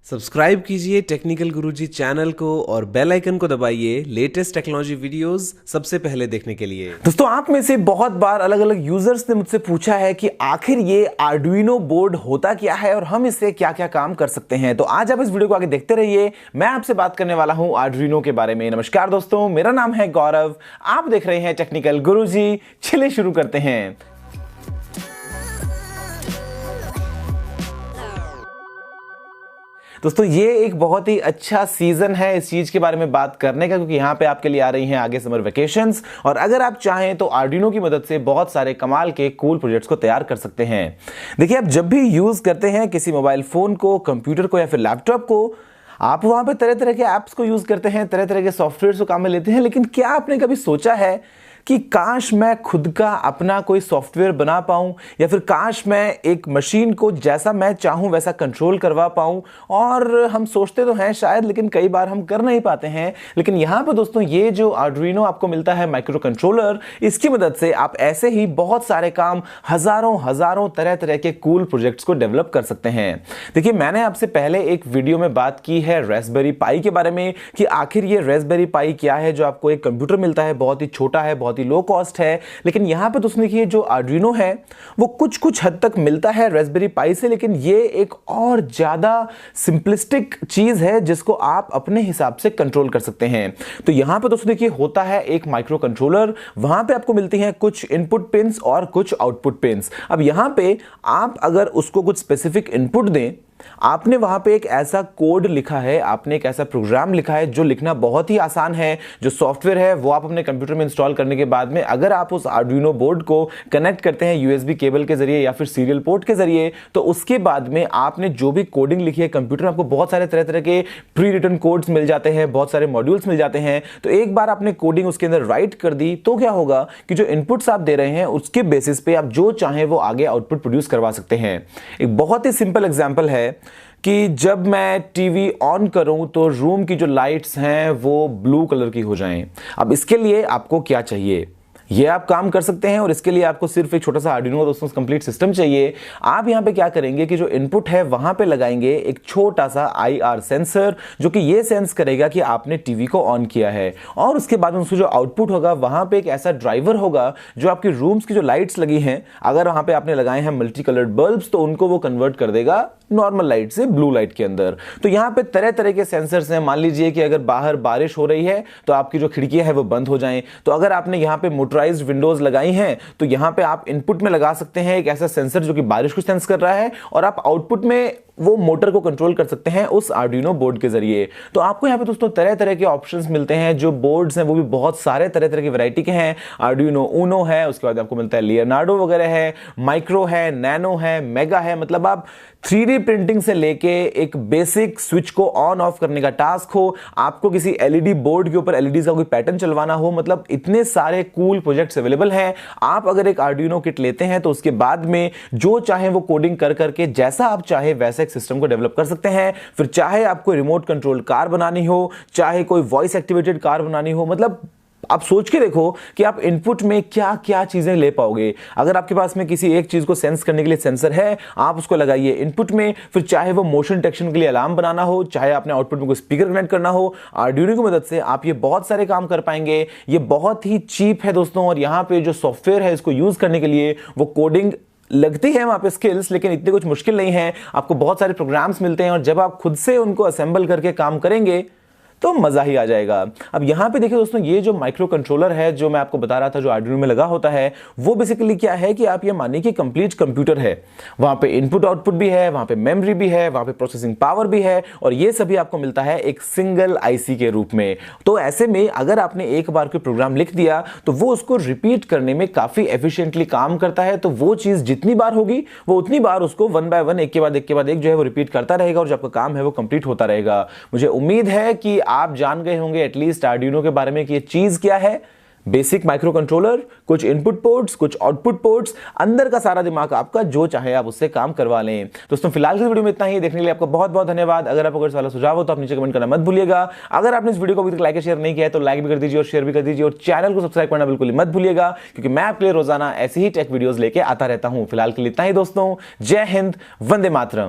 Subscribe कीजिए technical गुरुजी channel को और बेल आइकन को दबाइए लेटेस्ट टेक्नोलॉजी वीडियोस सबसे पहले देखने के लिए। दोस्तों, आप में से बहुत बार अलग अलग यूजर्स ने मुझसे पूछा है कि आखिर ये आर्डुइनो बोर्ड होता क्या है और हम इससे क्या क्या काम कर सकते हैं। तो आज आप इस वीडियो को आगे देखते रहिए। मैं आपसे बात करने वाला हूं आर्डुइनो के बारे में। नमस्कार दोस्तों, मेरा नाम है गौरव, आप देख रहे हैं टेक्निकल गुरुजी। चलिए शुरू करते हैं। दोस्तों, ये एक बहुत ही अच्छा सीजन है इस चीज के बारे में बात करने का, क्योंकि यहाँ पे आपके लिए आ रही हैं आगे समर वेकेशंस और अगर आप चाहें तो आर्डिनो की मदद से बहुत सारे कमाल के कूल प्रोजेक्ट्स को तैयार कर सकते हैं। देखिए, आप जब भी यूज करते हैं किसी मोबाइल फोन को, कंप्यूटर को या फिर लैपटॉप को, आप वहां पे तरह तरह के ऐप्स को यूज करते हैं, तरह तरह के सॉफ्टवेयर को काम में लेते हैं, लेकिन क्या आपने कभी सोचा है कि काश मैं खुद का अपना कोई सॉफ्टवेयर बना पाऊं या फिर काश मैं एक मशीन को जैसा मैं चाहूं वैसा कंट्रोल करवा पाऊं। और हम सोचते तो हैं शायद, लेकिन कई बार हम कर नहीं पाते हैं। लेकिन यहां पर दोस्तों, ये जो आर्डुइनो आपको मिलता है माइक्रो कंट्रोलर, इसकी मदद से आप ऐसे ही बहुत सारे काम, हजारों तरह तरह के कूल प्रोजेक्ट्स को डेवलप कर सकते हैं। देखिए, मैंने आपसे पहले एक वीडियो में बात की है रास्पबेरी पाई के बारे में कि आखिर ये रास्पबेरी पाई क्या है, जो आपको एक कंप्यूटर मिलता है, बहुत ही छोटा है, बहुत लो कॉस्ट है। लेकिन यहां पे दोस्तों देखिए, जो आर्डुइनो है वो कुछ हद तक मिलता है रास्पबेरी पाई से, लेकिन ये एक और ज्यादा सिंपलिस्टिक चीज है जिसको आप अपने हिसाब से कंट्रोल कर सकते हैं। तो यहां पे दोस्तों देखिए, होता है एक माइक्रो कंट्रोलर, वहां पे आपको मिलती हैं कुछ इनपुट पिंस और कुछ आउटपुट पिंस। अब यहां पे आप अगर उसको कुछ स्पेसिफिक इनपुट दें, आपने वहां पे एक ऐसा कोड लिखा है, आपने एक ऐसा प्रोग्राम लिखा है जो लिखना बहुत ही आसान है। जो सॉफ्टवेयर है वो आप अपने कंप्यूटर में इंस्टॉल करने के बाद में अगर आप उस आर्डुइनो बोर्ड को कनेक्ट करते हैं यूएसबी केबल के जरिए या फिर सीरियल पोर्ट के जरिए, तो उसके बाद में आपने जो भी कोडिंग लिखी है, कंप्यूटर में आपको बहुत सारे तरह तरह के प्री रिटन कोड्स मिल जाते हैं, बहुत सारे मॉड्यूल्स मिल जाते हैं। तो एक बार आपने कोडिंग उसके अंदर राइट कर दी तो क्या होगा कि जो इनपुट्स आप दे रहे हैं उसके बेसिस पे आप जो चाहें वो आगे आउटपुट प्रोड्यूस करवा सकते हैं। एक बहुत ही सिंपल एग्जांपल है कि जब मैं टीवी ऑन करूं तो रूम की जो लाइट्स हैं वो ब्लू कलर की हो जाएं। अब इसके लिए आपको क्या चाहिए, ये आप काम कर सकते हैं और इसके लिए आपको सिर्फ एक छोटा सा आर्डिनो दोस्तों कंप्लीट सिस्टम चाहिए। आप यहां पे क्या करेंगे कि जो इनपुट है वहां पे लगाएंगे एक छोटा सा आईआर सेंसर, जो कि ये सेंस करेगा कि आपने टीवी को ऑन किया है। और उसके बाद उसको जो आउटपुट होगा वहां पे एक ऐसा ड्राइवर होगा जो आपकी रूम्स की जो लाइट्स लगी हैं, अगर वहां पे आपने लगाए हैं मल्टी कलर्ड बल्ब्स, तो उनको वो कन्वर्ट कर देगा नॉर्मल लाइट से ब्लू लाइट के अंदर। तो यहां पे तरह तरह के सेंसर्स हैं। मान लीजिए कि अगर बाहर बारिश हो रही है तो आपकी जो खिड़कियां है वो बंद हो जाएं। तो अगर आपने यहां पे मोटराइज्ड विंडोज लगाई हैं तो यहां पे आप इनपुट में लगा सकते हैं एक ऐसा सेंसर जो कि बारिश को सेंस कर रहा है, और आप आउटपुट में वो मोटर को कंट्रोल कर सकते हैं उस आर्डुइनो बोर्ड के जरिए। तो आपको यहां पे दोस्तों तरह तरह के ऑप्शंस मिलते हैं। जो बोर्ड्स हैं वो भी बहुत सारे तरह तरह की वैरायटी के हैं। आर्डुइनो ऊनो है, उसके बाद आपको मिलता है लियोनार्डो वगैरह है, माइक्रो है, नैनो है, मेगा है। मतलब आप 3D प्रिंटिंग से लेके एक बेसिक स्विच को ऑन ऑफ करने का टास्क हो, आपको किसी एलईडी बोर्ड के ऊपर एलईडी का कोई पैटर्न चलवाना हो, मतलब इतने सारे कूल प्रोजेक्ट्स अवेलेबल हैं। आप अगर एक आर्डुइनो किट लेते हैं तो उसके बाद में जो चाहे वो कोडिंग कर करके जैसा आप चाहे वैसे एक सिस्टम को डेवलप कर सकते हैं। फिर चाहे आपको रिमोट कंट्रोल कार बनानी हो, चाहे कोई वॉइस एक्टिवेटेड कार बनानी हो, मतलब आप सोच के देखो कि आप इनपुट में क्या क्या चीजें ले पाओगे। अगर आपके पास में किसी एक चीज को सेंस करने के लिए सेंसर है, आप उसको लगाइए इनपुट में। फिर चाहे वो मोशन डिटेक्शन के लिए अलार्म बनाना हो, चाहे आपने आउटपुट में कोई स्पीकर कनेक्ट करना हो, आर्डुइनो की मदद से आप ये बहुत सारे काम कर पाएंगे। ये बहुत ही चीप है दोस्तों, और यहां पे जो सॉफ्टवेयर है इसको यूज करने के लिए वो कोडिंग लगती है वहां पे स्किल्स, लेकिन इतने कुछ मुश्किल नहीं है। आपको बहुत सारे प्रोग्राम्स मिलते हैं और जब आप खुद से उनको असेंबल करके काम करेंगे तो मजा ही आ जाएगा। अब यहां पे देखिए दोस्तों, ये जो माइक्रो कंट्रोलर है जो मैं आपको बता रहा था, जो आर्डुइनो में लगा होता है, वो बेसिकली क्या है कि आप ये मानिए कि कंप्लीट कंप्यूटर है। वहां पे इनपुट आउटपुट भी है, वहां पे मेमोरी भी है, वहां पे प्रोसेसिंग पावर भी है, और ये सभी आपको मिलता है एक सिंगल आईसी के रूप में। तो ऐसे में अगर आपने एक बार कोई प्रोग्राम लिख दिया तो वो उसको रिपीट करने में काफी एफिशिएंटली काम करता है। तो वो चीज जितनी बार होगी वो उतनी बार उसको वन बाय वन, एक के बाद एक जो है वो रिपीट करता रहेगा, और जो आपका काम है वो कंप्लीट होता रहेगा। मुझे उम्मीद है कि आप जान गए होंगे एटलीस्ट आर्डुइनो के बारे में कि ये चीज क्या है। बेसिक माइक्रो कंट्रोलर, कुछ इनपुट पोर्ट्स, कुछ आउटपुट पोर्ट्स, अंदर का सारा दिमाग आपका, जो चाहे आप उससे काम करवा लें। दोस्तों, फिलहाल की वीडियो में इतना ही। देखने के लिए आपका बहुत बहुत धन्यवाद। अगर आपको कोई सवाल सुझाव हो तो आप नीचे कमेंट करना मत भूलिएगा। अगर आपने इस वीडियो को अभी तक लाइक और शेयर नहीं किया है तो लाइक भी कर दीजिए और शेयर भी कर दीजिए, और चैनल को सब्सक्राइब करना बिल्कुल मत भूलिएगा, क्योंकि मैं आपके लिए रोजाना ऐसी ही टेक वीडियोस लेके आता रहता हूं। फिलहाल के लिए इतना ही दोस्तों। जय हिंद, वंदे मातरम।